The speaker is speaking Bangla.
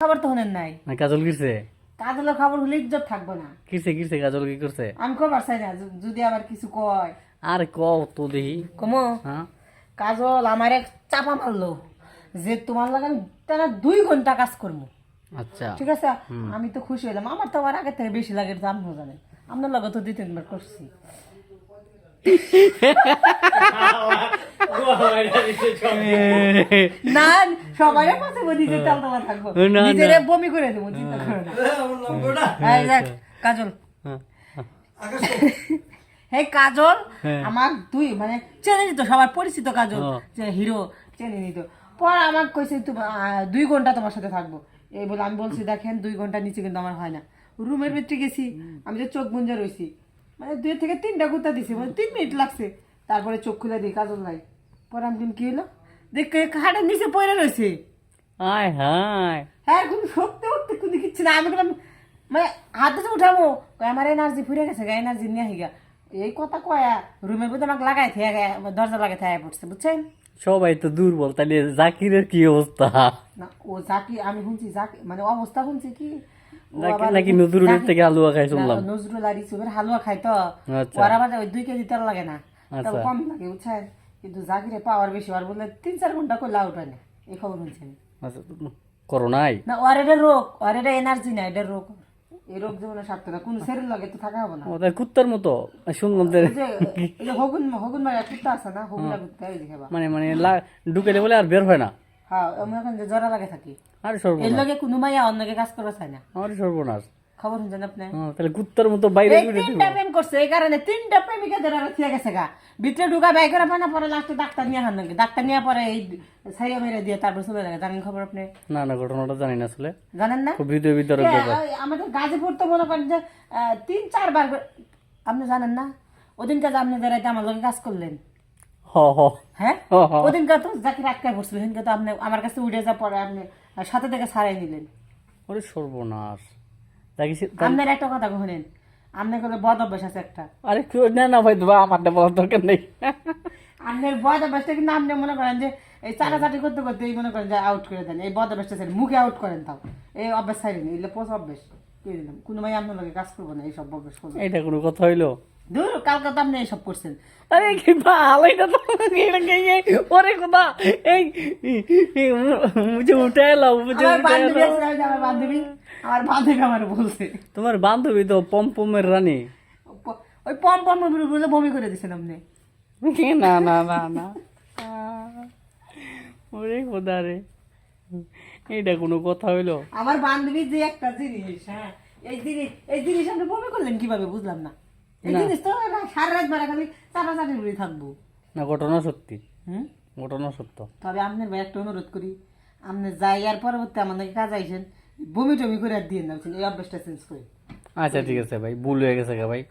খবর তো হলেন নাই। কাজল কিরছে? কাজলের খবর হলে ইজ্জত থাকবো না। কিরছে কিরছে কাজল কি করছে? আমি খবর চাই না, যদি আবার কিছু কয়। আরে কও তো দেখি। কমো হ্যাঁ কাজল আমার এক চাপা মারলো যে তোমার লাগে আমি টানা 2 ঘন্টা কাজ করবো। আচ্ছা ঠিক আছে, আমি তো খুশি হলাম। আমার তো আবার আগে থেকে বেশি লাগে, এটা আপনিও জানেন। আপনার লগে তো 2-3 বার করছি। না সবাই পাশে বলি যে তাল তোমার থাকবো, না, নিজেরে না। বমি করে দেবো, চিন্তা করো না। এই দেখ, কাজল, হ্যাঁ কাজল হ্যাঁ। আমার মানে চেনে নিত, সবার পরিচিত কাজল, হ্যাঁ। যে হিরো চেনে নিত। পর আমার কইছে 2 ঘন্টা তোমার সাথে থাকবো এই বলে। আমি বলছি দেখেন 2 ঘন্টা নিচে কিন্তু আমার হয় না। রুমের ভিতরে গেছি, আমি যে চোখ বুঞ্জা রয়েছি, মানে 2 থেকে 3টা গুতা দিছি, মানে 3 মিনিট লাগছে। তারপরে চোখ খুলে দিই কাজল নাই। পরে আমি কি হলো, দেখে খাটের নিচে পড়ে রয়েছে। হায় হায় হ্যাঁ কোনো সত্যি সত্যি কোনো কিচ্ছু না। আমি বললাম মানে হাতে যে উঠাবো, আমার এনার্জি ফুরে গেছে গা, এনার্জি নিয়ে হিগা এই কথা কয়া রুমের মধ্যে আমাকে লাগাই থেকে দরজা লাগাই থেকে পড়ছে, বুঝছেন? সবাই তো দুর্বল, তাহলে জাকিরের কি অবস্থা? না ও জাকি, আমি শুনছি জাকি মানে অবস্থা শুনছি কি ও নাকি আবার নাকি নজরুলের থেকে হালুয়া খাই শুনলাম। না, নজরুল আর ইসুফের হালুয়া খাই তো, আচ্ছা। ওরা আবার ওই 2 কেজি তেল লাগে না, তবে আচ্ছা। কম লাগে, বুঝছেন? কিন্তু জাকিরে পাওয়ার বেশি, আর বললে 3-4 ঘন্টা করলে আউট হয় না, এই খবর শুনছেন? আচ্ছা করোনায় না ওর এটা রোগ, ওর এটা এনার্জি না, এটা রোগ। এই রোগ যেমন সারতে না, কোন শরীর লাগে তো থাকা হবে না। ওদের কুত্তার মতো শুনলাম যে ওই যে হগুন হগুন মারা কুত্তা আছে না, হগুনা কুত্তা, এই দেখে মানে মানে ঢুকেলে বলে আর বের হয় না। হ্যাঁ আমি এখন যে জরা লাগে থাকি, আরে এর সর্বনাশ, লগে কোনো মাইয়া অন্যকে কাজ করা চায় না। আরে সর্বনাশ। খবর শুনছেন আপনি? তাহলে কুত্তার মতো বাইরে এই ঘুরে 3টা প্রেম করছে, এই কারণে 3টা প্রেমিকা ধরে রাখিয়া গেছে গা, ভিতরে ঢুকা বাই করে পানা, পরে লাস্টে ডাক্তার নিয়ে হান নাকি, ডাক্তার নিয়ে পরে এই ছাইয়া মেরে দিয়ে তারপর চলে যায়। জানেন খবর আপনি? না না ঘটনাটা জানি না আসলে, জানেন না? খুব হৃদয় বিতরক ব্যাপার। আমাদের গাজীপুর তো মনে করেন যে 3-4 বার আপনি জানেন না? ওদিনকে যে আপনি যারা আমার লগে কাজ করলেন, হ হ হ্যাঁ হ হ। ওদিনকে তো যাকে আটকায় পড়ছিল, সেদিনকে তো আপনি আমার কাছে উঠে যা পরে আপনি সাথে থেকে ছাড়াই নিলেন। ওরে সর্বনাশ। তাকে আপনার একটা কথা কখনেন, আপনার কোনো বদ অভ্যাস আছে একটা। আরে কেউ না না ভাই দেবা, আমার বলার দরকার নেই। আপনার বদ অভ্যাসটা কিন্তু আপনি মনে করেন যে এই চাটাচাটি করতে করতে এই মনে করেন যে আউট করে দেন, এই বদ অভ্যাসটা ছেড়ে মুখে আউট করেন, তাও এই অভ্যাস ছাড়েন, এগুলো পোষ অভ্যাস দিয়ে দিলাম। কোনো ভাই আপনার লগে কাজ করবো না, এইসব অভ্যাস করবো। এটা কোনো কথা হইলো? দূর কালকে তো আপনি এইসব করছেন। আরে কি ভালোই না তো, ওরে কথা এই মুঝে উঠে এলাও, মুঝে আমার উঠে বান্ধবী এলাও। আছে না, ওই যে আমার বান্ধবী আমার বলছে, তোমার বান্ধবী তো পম্পমের রানী। ওই পম পম বলে বমি করে দিচ্ছেন আপনি। না না না না, ওরে খোদা রে, এইটা কোনো কথা হইলো? আমার বান্ধবীর যে একটা জিনিস, হ্যাঁ এই জিনিস আপনি বমি করলেন কিভাবে বুঝলাম না। এই না। জিনিস তো সারা রাত মারা খালি চাটাচাটি করে থাকবো। না ঘটনা সত্যি, হুম, ঘটনা সত্য। তবে আপনার ভাই একটা অনুরোধ করি, আপনি যাই আর পরবর্তী আমাদেরকে কাজ আইসেন বমি টমি করে আর দিয়ে না, এই অভ্যাসটা চেঞ্জ করে। আচ্ছা ঠিক আছে ভাই, ভুল হয়ে গেছে গা ভাই।